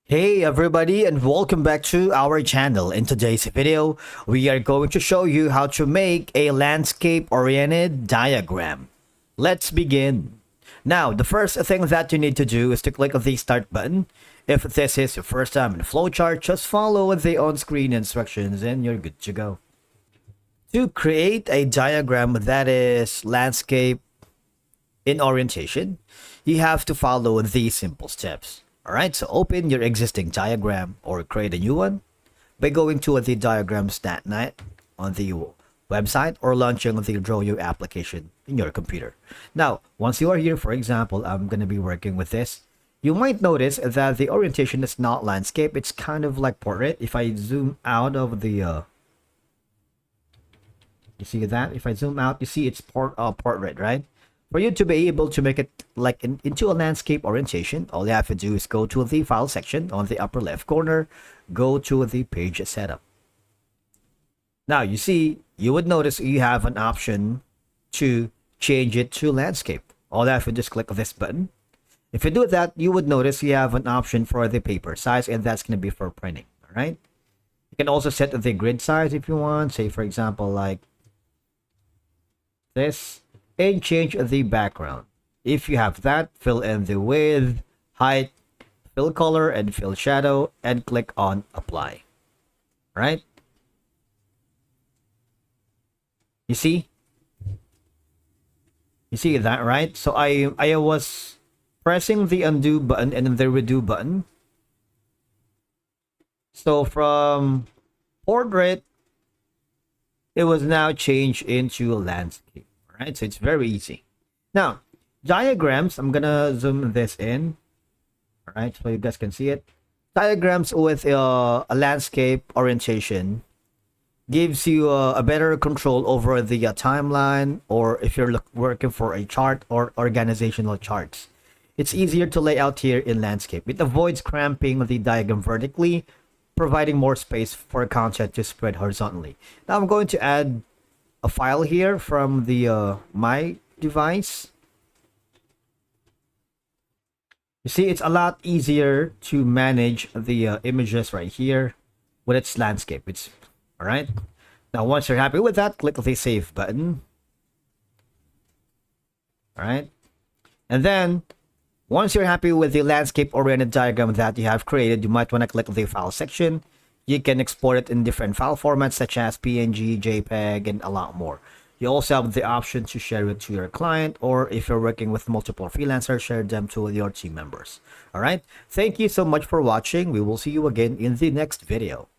Hey everybody, and welcome back to our channel. In today's video, we are going to show you how to make a landscape-oriented diagram. Let's begin. Now, the first thing that you need to do is to click the start button. If this is your first time in flowchart, just follow the on-screen instructions and you're good to go. To create a diagram that is landscape in orientation, you have to follow these simple steps. Alright, so open your existing diagram or create a new one by going to the diagrams.net on the website or launching the Drawio application in your computer. Now, once you are here, for example, I'm going to be working with this. You might notice that the orientation is not landscape, it's kind of like portrait. If I zoom out of the you see that? If I zoom out, you see it's portrait, right? For you to be able to make it like into a landscape orientation, all you have to do is go to the file section on the upper left corner, go to the page setup. Now you see, you would notice you have an option to change it to landscape. All you have to do is click this button. If you do that, you would notice you have an option for the paper size, and that's going to be for printing. All right. You can also set the grid size if you want, say for example like this, and change the background. If you have that, fill in the width, height, fill color, and fill shadow, and click on apply. Right? You see? You see that, right? So I was pressing the undo button and then the redo button. So from portrait, it was now changed into landscape. Right, so it's very easy. Now, diagrams, I'm gonna zoom this in. All right, so you guys can see it. Diagrams with a landscape orientation gives you a better control over the timeline, or if you're working for a chart or organizational charts. It's easier to lay out here in landscape. It avoids cramping the diagram vertically, providing more space for content to spread horizontally. Now I'm going to add a file here from the my device. You see, it's a lot easier to manage the images right here with its landscape. It's all right. Now, once you're happy with that, click the save button. All right, and then once you're happy with the landscape oriented diagram that you have created, you might want to click the file section. You can export it in different file formats such as PNG, JPEG, and a lot more. You also have the option to share it to your client, or if you're working with multiple freelancers, share them to your team members. All right. Thank you so much for watching. We will see you again in the next video.